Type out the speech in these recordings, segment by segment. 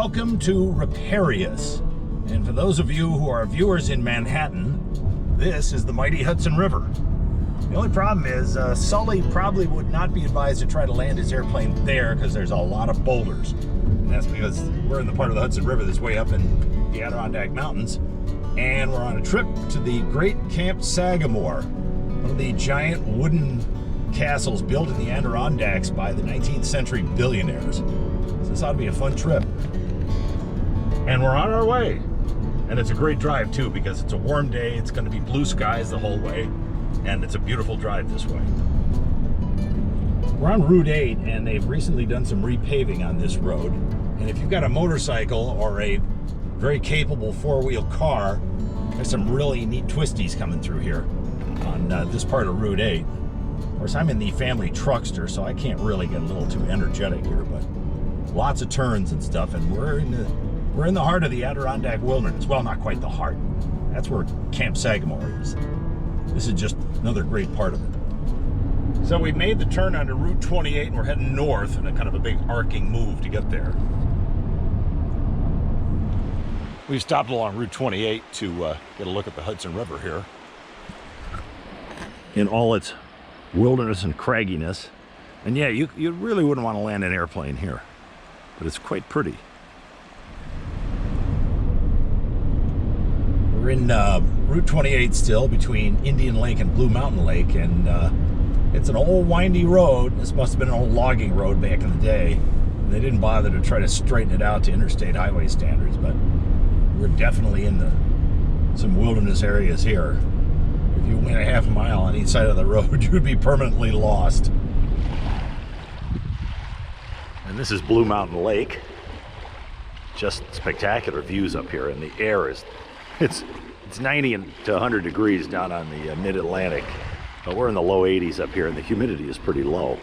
Welcome to Riparius. And for those of you who are viewers in Manhattan, this is the mighty Hudson River. The only problem is Sully probably would not be advised to try to land his airplane there because there's a lot of boulders. And that's because we're in the part of the Hudson River that's way up in the Adirondack Mountains. And we're on a trip to the Great Camp Sagamore, one of the giant wooden castles built in the Adirondacks by the 19th century billionaires. So this ought to be a fun trip. And we're on our way. And it's a great drive too because it's a warm day, it's going to be blue skies the whole way, and it's a beautiful drive this way. We're on Route 8 and they've recently done some repaving on this road. And if you've got a motorcycle or a very capable four-wheel car, there's some really neat twisties coming through here on this part of Route 8. Of course, I'm in the family truckster, so I can't really get a little too energetic here, but lots of turns and stuff, and we're in the heart of the Adirondack wilderness. Well, not quite the heart. That's where Camp Sagamore is. This is just another great part of it. So we made the turn onto Route 28, and we're heading north in a kind of a big arcing move to get there. We've stopped along Route 28 to get a look at the Hudson River here in all its wilderness and cragginess. And yeah, you really wouldn't want to land an airplane here, but it's quite pretty. We're in Route 28 still between Indian Lake and Blue Mountain Lake, and it's an old windy road. This must have been an old logging road back in the day. And they didn't bother to try to straighten it out to interstate highway standards, but we're definitely in some wilderness areas here. If you went a half a mile on each side of the road, you would be permanently lost. And this is Blue Mountain Lake. Just spectacular views up here, and the air is, it's 90 to 100 degrees down on the mid-Atlantic, but we're in the low 80s up here, and the humidity is pretty low.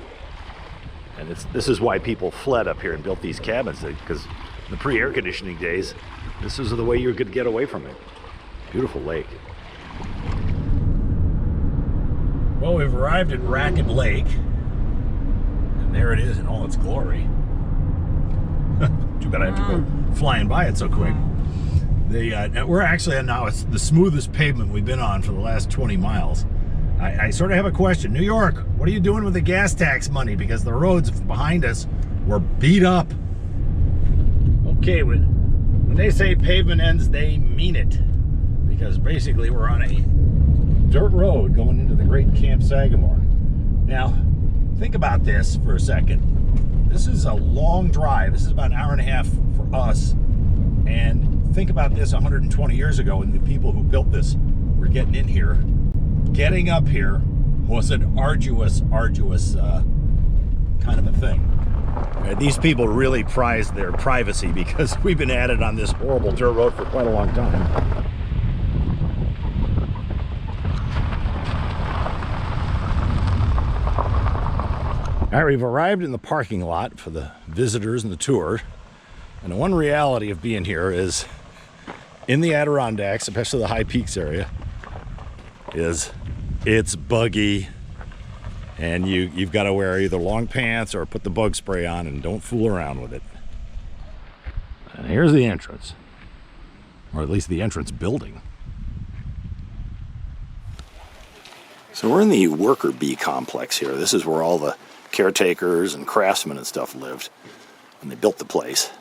And this is why people fled up here and built these cabins, because in the pre-air conditioning days, this is the way you could get away from it. Beautiful lake. Well, we've arrived at Racket Lake, and there it is in all its glory. Too bad I have to go flying by it so quick. We're actually now, it's the smoothest pavement we've been on for the last 20 miles. I sort of have a question. New York, what are you doing with the gas tax money? Because the roads behind us were beat up. Okay, when they say pavement ends, they mean it. Because basically we're on a dirt road going into the Great Camp Sagamore. Now, think about this for a second. This is a long drive. This is about an hour and a half for us. And think about this 120 years ago, and the people who built this were getting in here. Getting up here was an arduous kind of a thing. These people really prized their privacy because we've been at it on this horrible dirt road for quite a long time. All right, we've arrived in the parking lot for the visitors and the tour. And the one reality of being here is in the Adirondacks, especially the high peaks area, is it's buggy. And you've got to wear either long pants or put the bug spray on, and don't fool around with it. And here's the entrance, or at least the entrance building. So we're in the worker bee complex here. This is where all the caretakers and craftsmen and stuff lived when they built the place,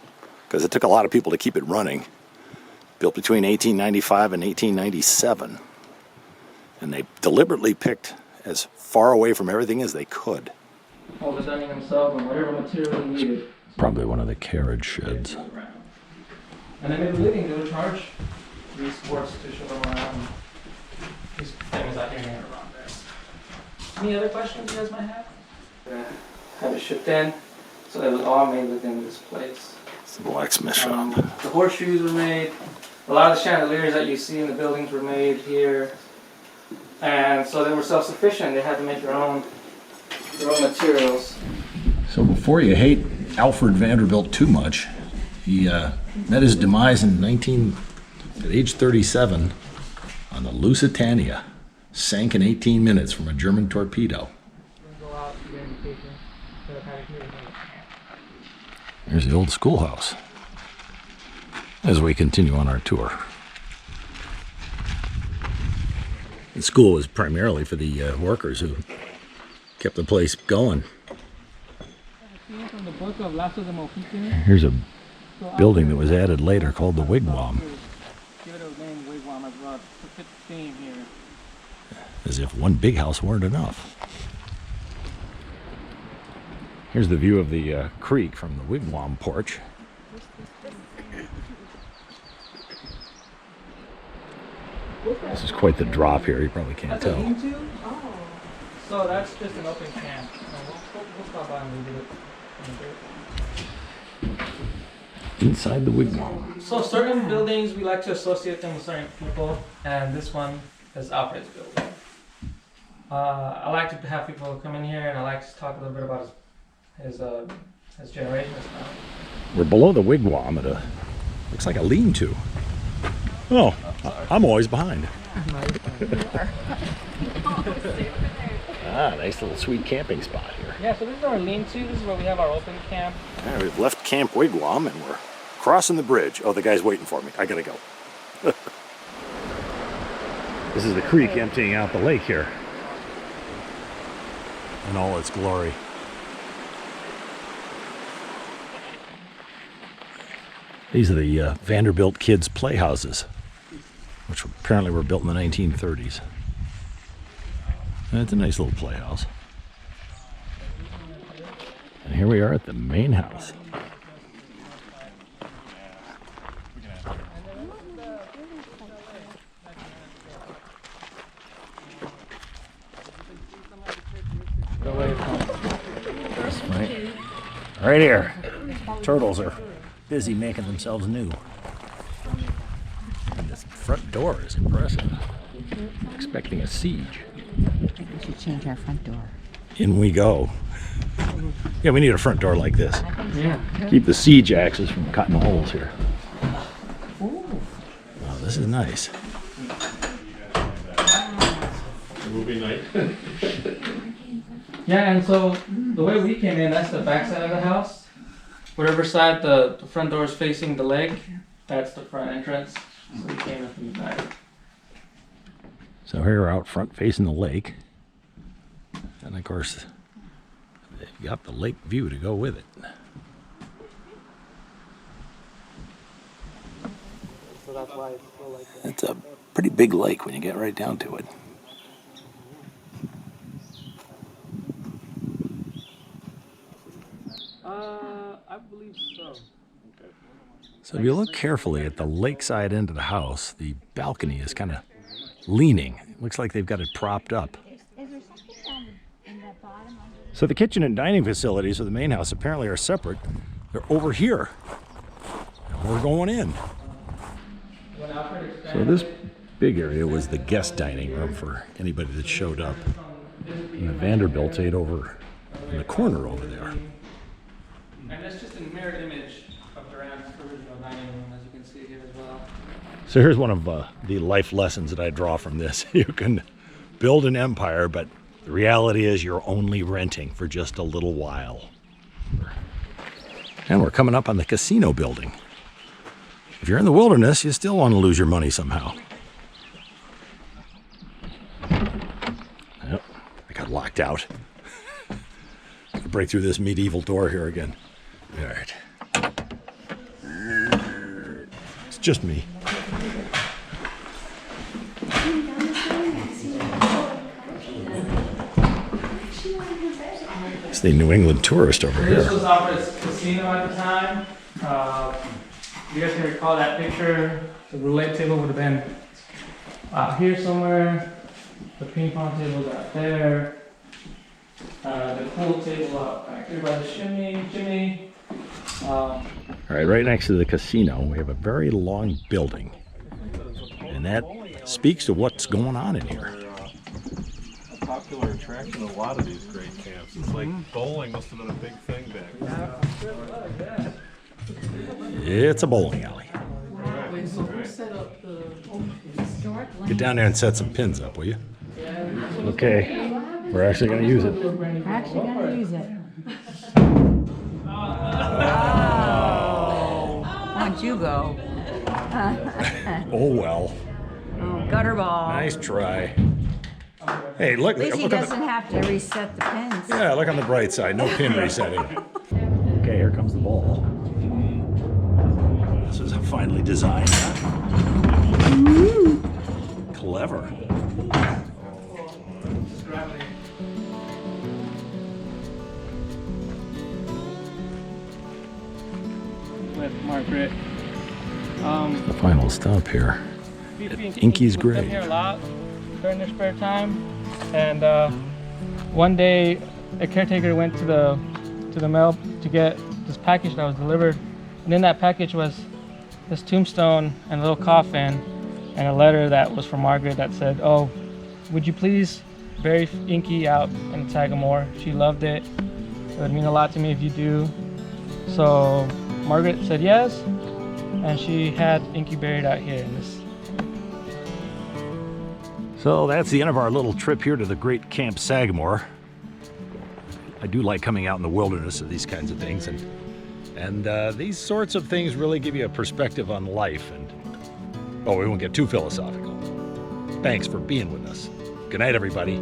because it took a lot of people to keep it running. Built between 1895 and 1897, and they deliberately picked as far away from everything as they could. All designing themselves and whatever material they needed. Probably one of the carriage sheds. And then maybe leaving, they would charge these sports to show them around. These things I can hang around there. Any other questions you guys might have? Have it shipped in, so it was all made within this place. It's the blacksmith shop. The horseshoes were made. A lot of the chandeliers that you see in the buildings were made here. And so they were self-sufficient. They had to make their own materials. So before you hate Alfred Vanderbilt too much, he met his demise at age 37 on the Lusitania. Sank in 18 minutes from a German torpedo. There's the old schoolhouse. as we continue on our tour. The school was primarily for the workers who kept the place going. Here's a building that was added later called the Wigwam. As if one big house weren't enough. Here's the view of the creek from the Wigwam porch. This is quite the drop here, you probably can't tell. So that's just an open camp. We'll stop by and visit it. Inside the Wigwam. So certain buildings, we like to associate them with certain people, and this one is Alfred's building. I like to have people come in here, and I like to talk a little bit about his generation style. We're below the Wigwam at looks like a lean-to. Oh, I'm always behind. Nice little sweet camping spot here. Yeah, so this is our lean-to. This is where we have our open camp. Yeah, we've left Camp Wigwam and we're crossing the bridge. Oh, the guy's waiting for me. I gotta go. This is the creek emptying out the lake here in all its glory. These are the Vanderbilt kids' playhouses, which apparently were built in the 1930s. And it's a nice little playhouse. And here we are at the main house. Right here. Turtles are busy making themselves new. And this front door is impressive. Expecting a siege. We should change our front door. In we go. Yeah, we need a front door like this. Yeah. Keep the siege axes from cutting holes here. Oh, this is nice. Movie night. Yeah, and so the way we came in, that's the back side of the house. Whatever side the front door is facing the lake, that's the front entrance. So we came in from the back. So here we're out front facing the lake. And of course, you got the lake view to go with it. So that's why it's still like that. It's a pretty big lake when you get right down to it. I believe so. So if you look carefully at the lakeside end of the house, the balcony is kind of leaning. It looks like they've got it propped up. Is there something down in that bottom? So the kitchen and dining facilities of the main house apparently are separate. They're over here. And we're going in. So this big area was the guest dining room for anybody that showed up. And the Vanderbilts ate over in the corner over there. And that's just a mirror image of Durant's original dining room, as you can see here as well. So here's one of the life lessons that I draw from this. You can build an empire, but the reality is you're only renting for just a little while. And we're coming up on the casino building. If you're in the wilderness, you still want to lose your money somehow. Yep, I got locked out. I can break through this medieval door here again. All right. It's just me. It's the New England tourist over This here. was Alfred's casino at the time. You guys can recall that picture. The roulette table would have been out here somewhere. The ping pong table was out there. The pool table out back here by the chimney. All right, right next to the casino, we have a very long building. And that speaks to what's going on in here. A popular attraction in a lot of these great camps. It's like bowling must have been a big thing back then. It's a bowling alley. Get down there and set some pins up, will you? Okay, we're actually going to use it. We're actually going to use it. Oh. Why don't you go? Oh well. Oh, gutter ball. Nice try. Hey, look. At least he look on doesn't have to reset the pins. yeah, look on the bright side. No pin resetting. Okay, here comes the ball. This is finely designed. Clever. With Margaret. The final stop here. Inky's Grave. grave. Here a lot during their spare time, and one day a caretaker went to the mail to get this package that was delivered, and in that package was this tombstone and a little coffin and a letter that was from Margaret that said, "Oh, would you please bury Inky out in Sagamore? She loved it. It would mean a lot to me if you do." So Margaret said yes, and she had Inky buried out here in this. So that's the end of our little trip here to the Great Camp Sagamore. I do like coming out in the wilderness of these kinds of things, and these sorts of things really give you a perspective on life. And oh, we won't get too philosophical. Thanks for being with us. Good night, everybody.